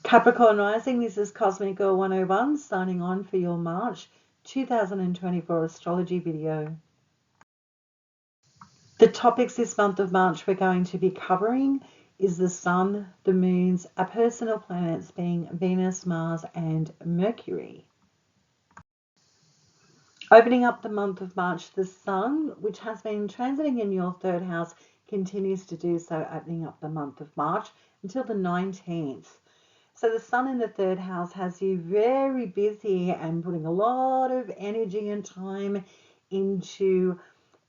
Capricorn rising, this is Cosmic Girl 101 signing on for your March 2024 astrology video. The topics this month of March we're going to be covering is the Sun, the moons, our personal planets being Venus, Mars and Mercury. Opening up the month of March, the Sun, which has been transiting in your third house, continues to do so, opening up the month of March until the 19th. So the Sun in the third house has you very busy and putting a lot of energy and time into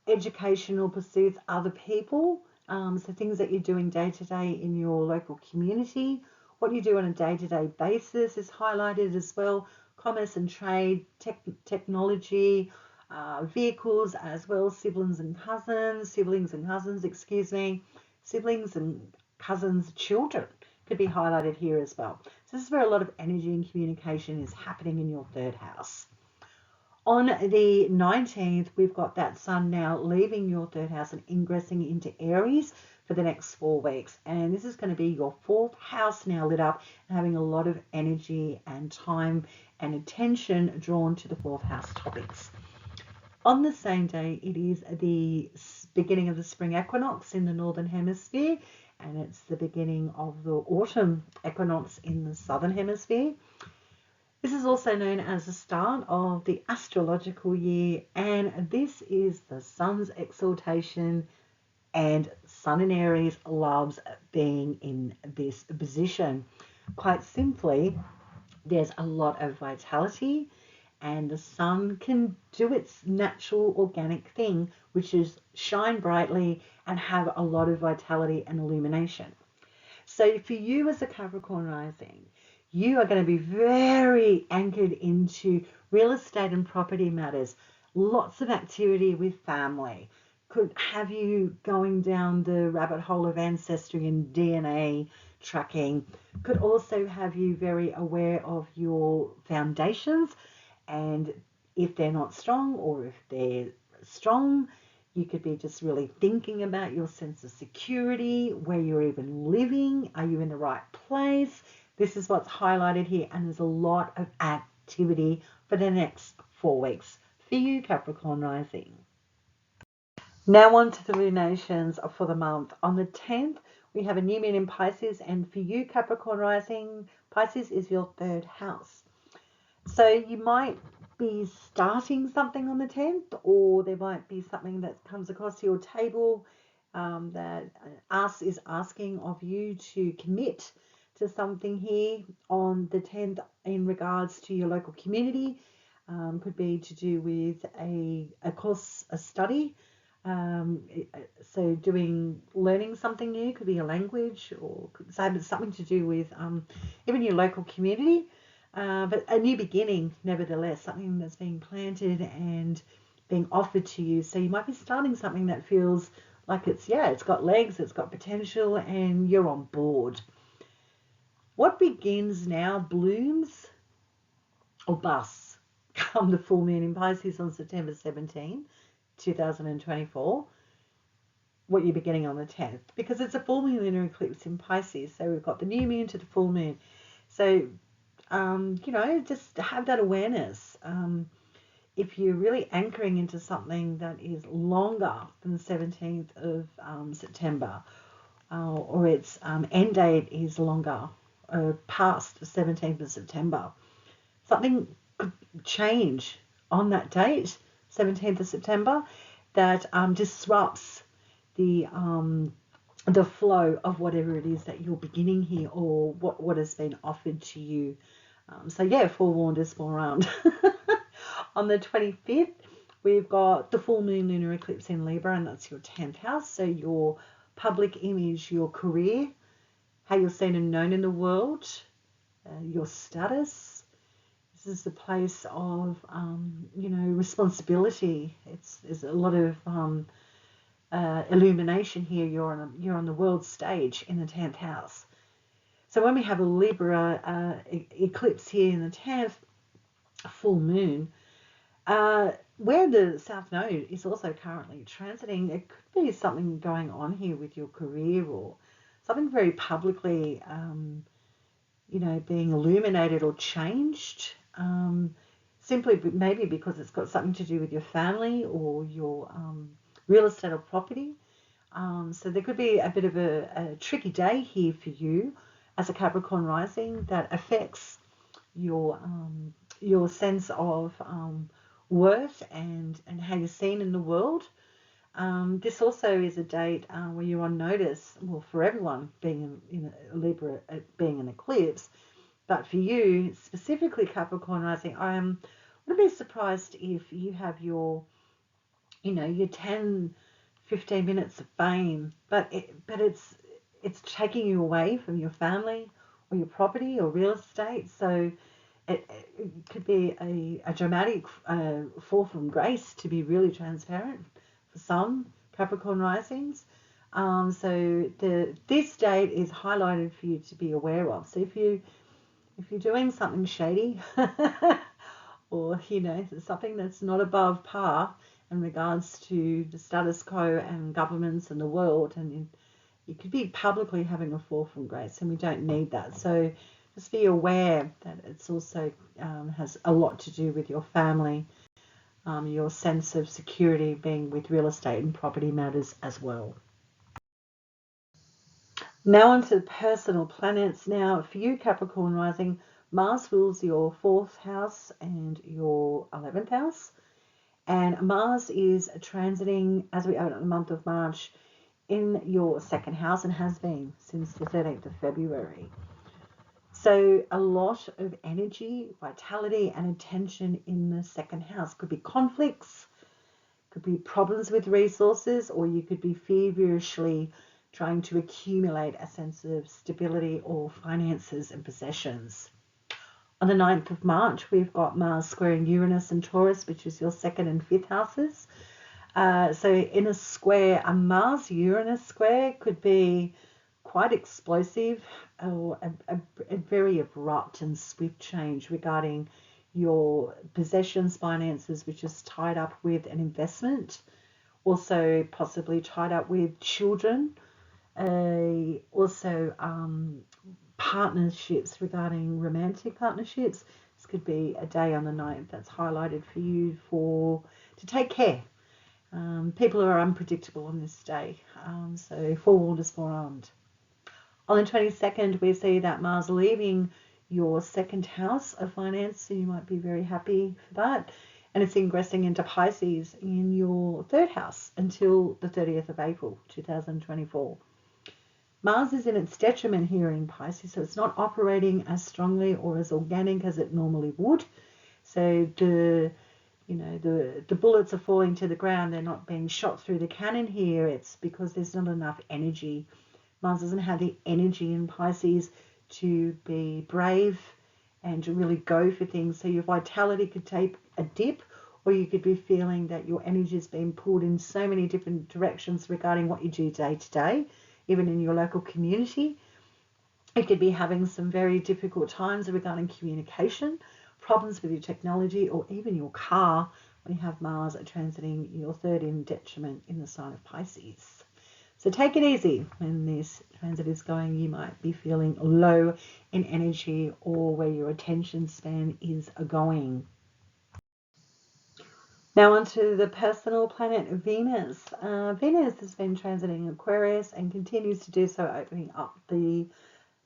educational pursuits, other people, so things that you're doing day to day in your local community. What you do on a day-to-day basis is highlighted as well. Commerce and trade, technology, vehicles as well, siblings and cousins, children could be highlighted here as well. So this is where a lot of energy and communication is happening in your third house. On the 19th, we've got that Sun now leaving your third house and ingressing into Aries for the next 4 weeks. And this is going to be your fourth house now lit up and having a lot of energy and time and attention drawn to the fourth house topics. On the same day, it is the beginning of the spring equinox in the Northern Hemisphere, and it's the beginning of the autumn equinox in the Southern Hemisphere. This is also known as the start of the astrological year, and this is the Sun's exaltation, and Sun in Aries loves being in this position. Quite simply, there's a lot of vitality, and the Sun can do its natural organic thing, which is shine brightly and have a lot of vitality and illumination. So for you as a Capricorn rising, you are going to be very anchored into real estate and property matters. Lots of activity with family. Could have you going down the rabbit hole of ancestry and DNA tracking. Could also have you very aware of your foundations, and if they're not strong or if they're strong, you could be just really thinking about your sense of security, where you're even living. Are you in the right place? This is what's highlighted here, and there's a lot of activity for the next 4 weeks for you, Capricorn rising. Now on to the lunations for the month. On the 10th, we have a new moon in Pisces, and for you, Capricorn rising, Pisces is your third house. So you might be starting something on the 10th, or there might be something that comes across your table that is asking of you to commit to something here on the 10th in regards to your local community. Could be to do with a course, a study. So learning something new, could be a language, or could say it's something to do with even your local community. But a new beginning, nevertheless, something that's being planted and being offered to you. So you might be starting something that feels like it's got legs, it's got potential, and you're on board. What begins now blooms or busts come the full moon in Pisces on September 17, 2024. What you're beginning on the 10th, because it's a full moon lunar eclipse in Pisces. So we've got the new moon to the full moon. So just have that awareness. If you're really anchoring into something that is longer than the 17th of September, or its end date is longer, past the 17th of September, something could change on that date, 17th of September, that disrupts the flow of whatever it is that you're beginning here, or what has been offered to you. Forewarned is forearmed. On the 25th, we've got the full moon lunar eclipse in Libra, and that's your 10th house. So your public image, your career, how you're seen and known in the world, your status. This is the place of, responsibility. There's a lot of illumination here. You're on the world stage in the 10th house. So when we have a Libra eclipse here in the 10th, full moon, where the South Node is also currently transiting, there could be something going on here with your career, or something very publicly being illuminated or changed, simply maybe because it's got something to do with your family or your real estate or property. So there could be a bit of a tricky day here for you as a Capricorn rising that affects your sense of worth and how you're seen in the world. This also is a date where you're on notice, well, for everyone being in a Libra, being an eclipse, but for you specifically, Capricorn rising, I wouldn't be surprised if you have your 10, 15 minutes of fame, but it's taking you away from your family or your property or real estate. So it could be a dramatic fall from grace, to be really transparent for some Capricorn risings. So this date is highlighted for you to be aware of. So if you're doing something shady or something that's not above par in regards to the status quo and governments and the world, and you could be publicly having a fall from grace, and we don't need that. So just be aware that it's also has a lot to do with your family, your sense of security being with real estate and property matters as well. Now onto the personal planets. Now for you, Capricorn rising, Mars rules your 4th house and your 11th house. And Mars is transiting, as we open the month of March, in your 2nd house and has been since the 13th of February. So a lot of energy, vitality, and attention in the 2nd house. Could be conflicts, could be problems with resources, or you could be feverishly trying to accumulate a sense of stability or finances and possessions. On the 9th of March, we've got Mars squaring Uranus and Taurus, which is your 2nd and 5th houses. So in a square, a Mars-Uranus square could be quite explosive or a very abrupt and swift change regarding your possessions, finances, which is tied up with an investment, also possibly tied up with children, also partnerships regarding romantic partnerships. This could be a day on the 9th that's highlighted for you to take care. People are unpredictable on this day, so forewarned is forearmed. On the 22nd, we see that Mars leaving your 2nd house of finance, so you might be very happy for that. And it's ingressing into Pisces in your 3rd house until the 30th of April 2024. Mars is in its detriment here in Pisces, so it's not operating as strongly or as organic as it normally would. So the bullets are falling to the ground. They're not being shot through the cannon here. It's because there's not enough energy. Mars doesn't have the energy in Pisces to be brave and to really go for things. So your vitality could take a dip, or you could be feeling that your energy is being pulled in so many different directions regarding what you do day to day, even in your local community. It could be having some very difficult times regarding communication, problems with your technology, or even your car when you have Mars transiting your 3rd in detriment in the sign of Pisces. So take it easy when this transit is going. You might be feeling low in energy or where your attention span is going. Now onto the personal planet Venus. Venus has been transiting Aquarius and continues to do so, opening up the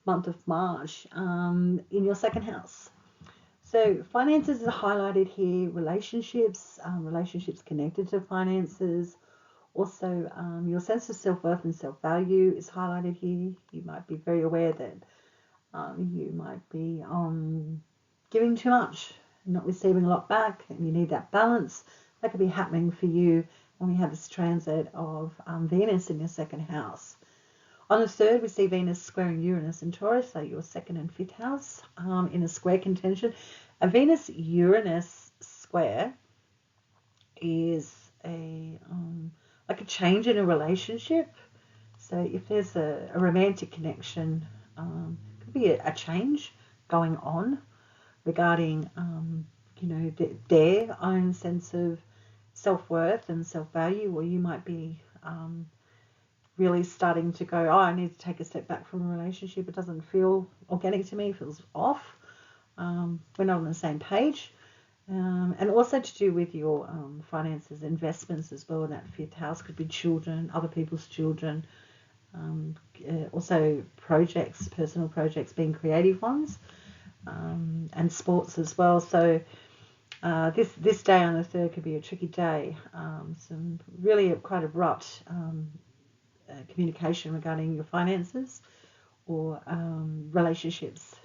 month of March in your 2nd house. So finances are highlighted here, relationships connected to finances. Also, your sense of self-worth and self-value is highlighted here. You might be very aware that you might be giving too much, not receiving a lot back, and you need that balance. That could be happening for you when we have this transit of Venus in your 2nd house. On the 3rd, we see Venus squaring Uranus and Taurus, so your 2nd and 5th house in a square contention. A Venus-Uranus square is like a change in a relationship. So if there's a romantic connection, could be a change going on regarding their own sense of self-worth and self-value, or you might be really starting to go, oh, I need to take a step back from a relationship. It doesn't feel organic to me. It feels off. We're not on the same page. And also to do with your finances, investments as well. That fifth house could be children, other people's children. Also projects, personal projects, being creative ones, and sports as well. So this day on the 3rd could be a tricky day. Some really quite abrupt communication regarding your finances or relationships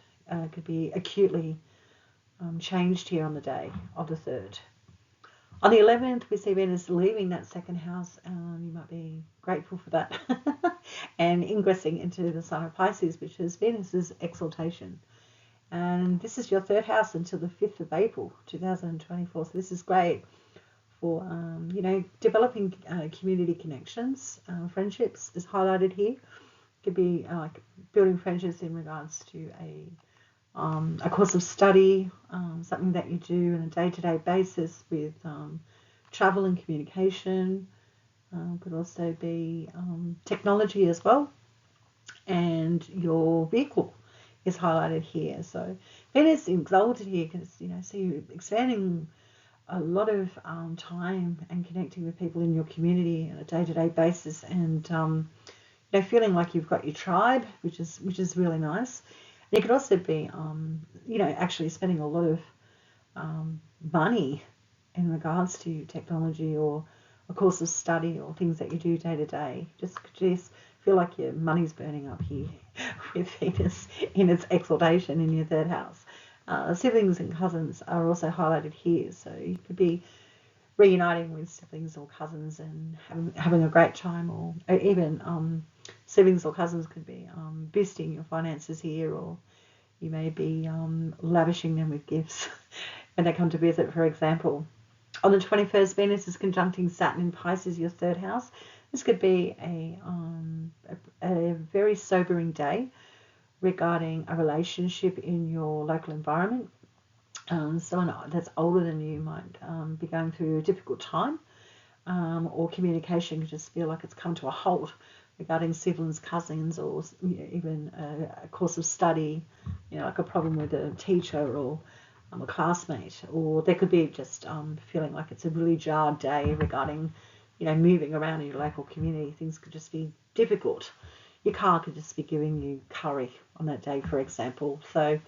could be acutely changed here on the day of the 3rd. On the 11th, we see Venus leaving that second house. You might be grateful for that. And ingressing into the sign of Pisces, which is Venus's exaltation. And this is your 3rd house until the 5th of April, 2024. So this is great for, developing community connections. Friendships is highlighted here. Could be like building friendships in regards to a course of study, something that you do on a day-to-day basis with travel and communication. Could also be technology as well. And your vehicle is highlighted here. So Venus exalted here because, so you're expanding a lot of time and connecting with people in your community on a day-to-day basis, and feeling like you've got your tribe, which is really nice. And it could also be, actually spending a lot of money in regards to technology or a course of study or things that you do day to day. Just feel like your money's burning up here with Venus in its exaltation in your 3rd house. Siblings and cousins are also highlighted here, so you could be reuniting with siblings or cousins and having a great time, or even siblings or cousins could be boosting your finances here, or you may be lavishing them with gifts when they come to visit, for example. On the 21st, Venus is conjuncting Saturn in Pisces, your 3rd house. This could be a very sobering day regarding a relationship in your local environment. Someone that's older than you might be going through a difficult time, or communication could just feel like it's come to a halt regarding siblings, cousins, or even a course of study, like a problem with a teacher or a classmate. Or there could be just feeling like it's a really jarred day regarding, moving around in your local community. Things could just be difficult. Your car could just be giving you curry on that day, for example. So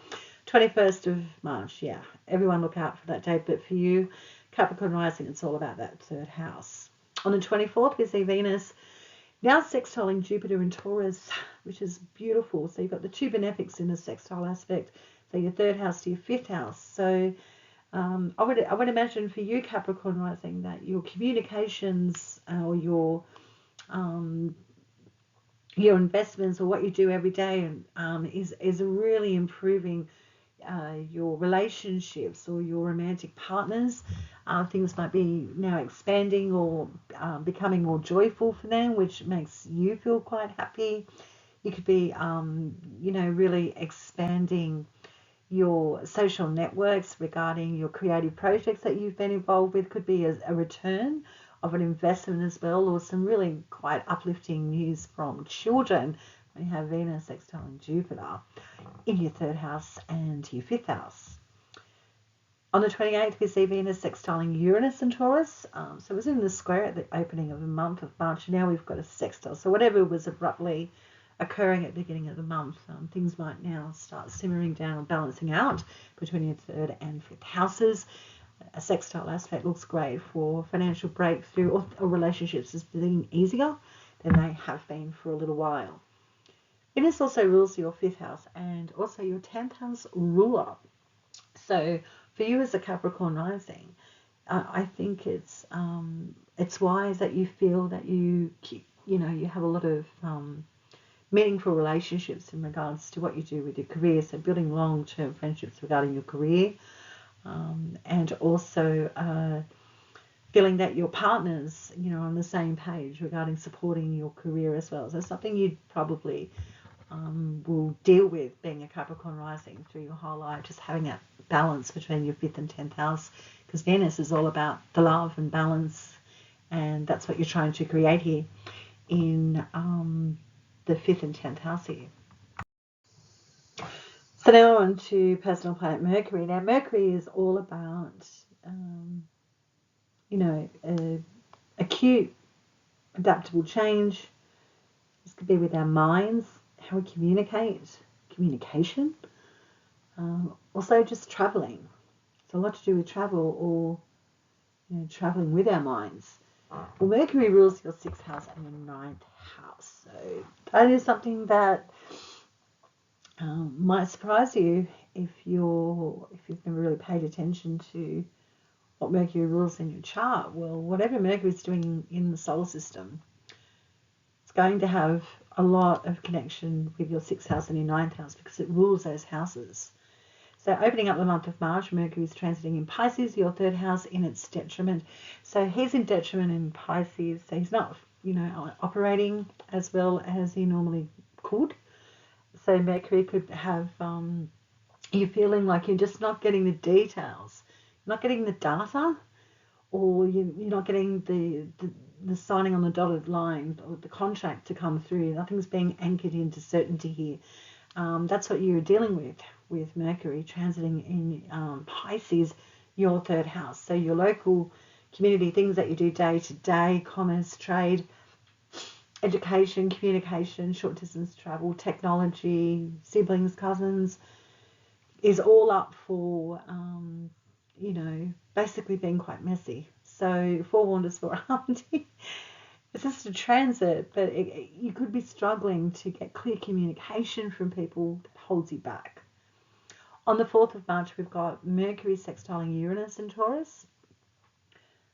21st of March, yeah, everyone look out for that day. But for you, Capricorn rising, it's all about that 3rd house. On the 24th, we see Venus now sextiling Jupiter in Taurus, which is beautiful. So you've got the 2 benefics in a sextile aspect. So your 3rd house to your 5th house. So I would imagine for you, Capricorn rising, that your communications or your investments or what you do every day is really improving your relationships or your romantic partners. Things might be now expanding or becoming more joyful for them, which makes you feel quite happy. You could be, really expanding your social networks regarding your creative projects that you've been involved with. Could be a return of an investment as well, or some really quite uplifting news from children when you have Venus sextiling Jupiter in your 3rd house and your 5th house. On the 28th, we see Venus sextiling Uranus and Taurus. So it was in the square at the opening of the month of March. Now we've got a sextile. So whatever was abruptly occurring at the beginning of the month, things might now start simmering down or balancing out between your 3rd and 5th houses. A sextile aspect looks great for financial breakthrough or relationships as being easier than they have been for a little while. Venus also rules your 5th house and also your 10th house ruler. So for you as a Capricorn rising, I think it's wise that you feel that you have a lot of meaningful relationships in regards to what you do with your career. So building long-term friendships regarding your career, and also feeling that your partners, are on the same page regarding supporting your career as well. So something you'd probably will deal with being a Capricorn rising through your whole life, just having that balance between your 5th and 10th house, because Venus is all about the love and balance, and that's what you're trying to create here. in the 5th and 10th house here. So now on to personal planet Mercury. Now Mercury is all about, acute, adaptable change. This could be with our minds, how we communication. Also just traveling. It's a lot to do with travel or traveling with our minds. Well, Mercury rules your 6th house and your 9th house. So that is something that might surprise you if you've never really paid attention to what Mercury rules in your chart. Well, whatever Mercury is doing in the solar system, it's going to have a lot of connection with your 6th house and your 9th house because it rules those houses. So opening up the month of March, Mercury is transiting in Pisces, your 3rd house, in its detriment. So he's in detriment in Pisces, so he's not, operating as well as he normally could. So Mercury could have you feeling like you're just not getting the details, not getting the data, or you're not getting the signing on the dotted line or the contract to come through. Nothing's being anchored into certainty here. That's what you're dealing with Mercury transiting in Pisces, your 3rd house. So your local community, things that you do day to day, commerce, trade, education, communication, short distance travel, technology, siblings, cousins, is all up for, basically being quite messy. So forewarned is forearmed. It's just a transit, but you could be struggling to get clear communication from people that holds you back. On the 4th of March, we've got Mercury sextiling Uranus in Taurus.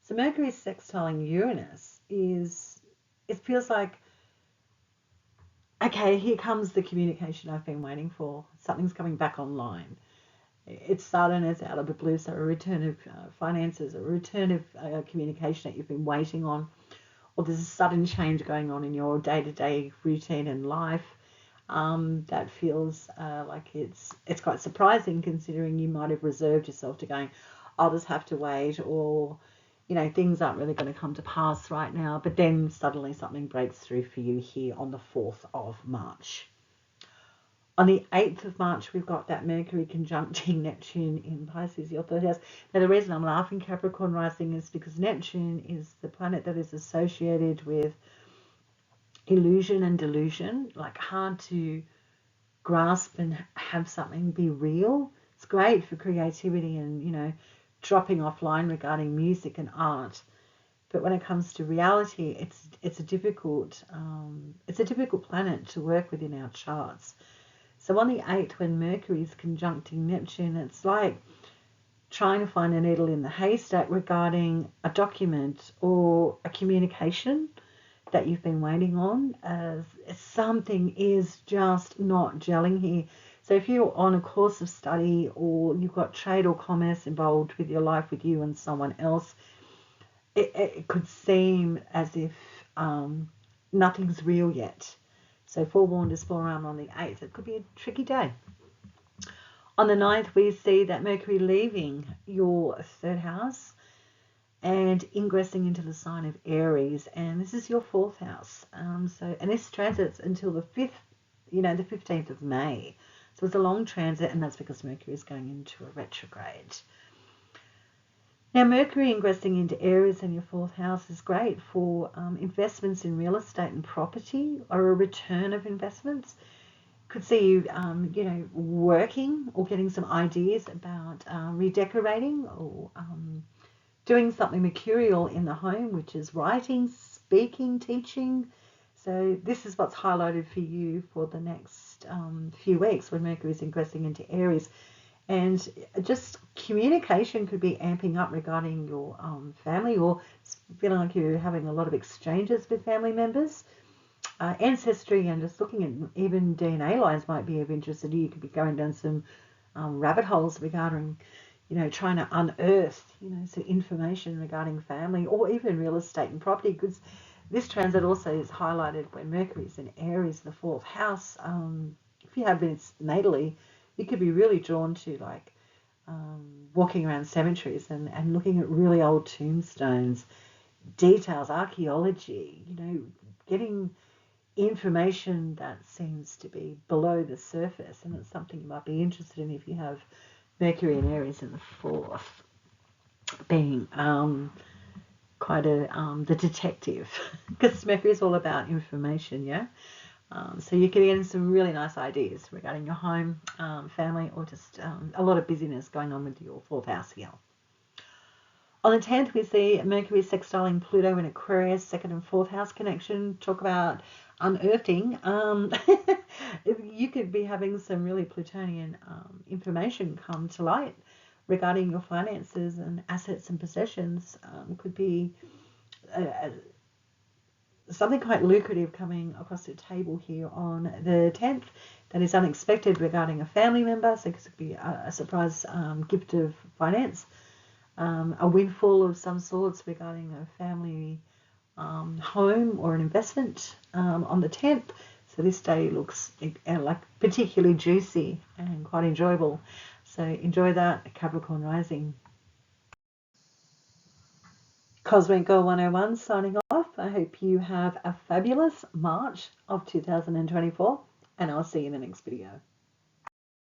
So Mercury sextiling Uranus it feels like, okay, here comes the communication I've been waiting for. Something's coming back online. It's sudden, it's out of the blue, so a return of finances, a return of communication that you've been waiting on, or there's a sudden change going on in your day-to-day routine and life that feels like it's quite surprising, considering you might have reserved yourself to going, I'll just have to wait, or things aren't really going to come to pass right now, but then suddenly something breaks through for you here on the 4th of March. On the 8th of March, we've got that Mercury conjuncting Neptune in Pisces, your 3rd house. Now, the reason I'm laughing, Capricorn rising, is because Neptune is the planet that is associated with illusion and delusion, like hard to grasp and have something be real. It's great for creativity and, dropping offline regarding music and art. But when it comes to reality, it's a difficult planet to work with in our charts. So on the 8th, when Mercury is conjuncting Neptune, it's like trying to find a needle in the haystack regarding a document or a communication that you've been waiting on. Something is just not gelling here. So if you're on a course of study or you've got trade or commerce involved with your life with you and someone else, it could seem as if nothing's real yet. So forewarned is forearmed on the 8th. It could be a tricky day. On the 9th, we see that Mercury leaving your 3rd house and ingressing into the sign of Aries. And this is your 4th house. And this transits until the 5th, the 15th of May. So it's a long transit, and that's because Mercury is going into a retrograde. Now, Mercury ingressing into Aries in your 4th house is great for investments in real estate and property, or a return of investments. Could see you, working or getting some ideas about redecorating or doing something mercurial in the home, which is writing, speaking, teaching. So this is what's highlighted for you for the next few weeks when Mercury is ingressing into Aries. And just communication could be amping up regarding your family, or feeling like you're having a lot of exchanges with family members. Ancestry and just looking at even DNA lines might be of interest to you. You could be going down some rabbit holes regarding, trying to unearth, some information regarding family or even real estate and property. Because this transit also is highlighted when Mercury is in Aries, the 4th house. If you have been natally, you could be really drawn to walking around cemeteries and looking at really old tombstones, details, archaeology, getting information that seems to be below the surface, and it's something you might be interested in if you have Mercury and Aries in the fourth, being quite the detective, because Mercury is all about information, yeah. So you can get some really nice ideas regarding your home, family, or just a lot of busyness going on with your fourth house here. On the 10th, we see Mercury sextiling Pluto in Aquarius, second and fourth house connection. Talk about unearthing. You could be having some really Plutonian information come to light regarding your finances and assets and possessions. Could be something quite lucrative coming across the table here on the 10th that is unexpected regarding a family member. So it could be a surprise gift of finance. A windfall of some sorts regarding a family home or an investment on the 10th. So this day looks like particularly juicy and quite enjoyable. So enjoy that, Capricorn rising. Cosmic Girl 101 signing off. I hope you have a fabulous March of 2024, and I'll see you in the next video.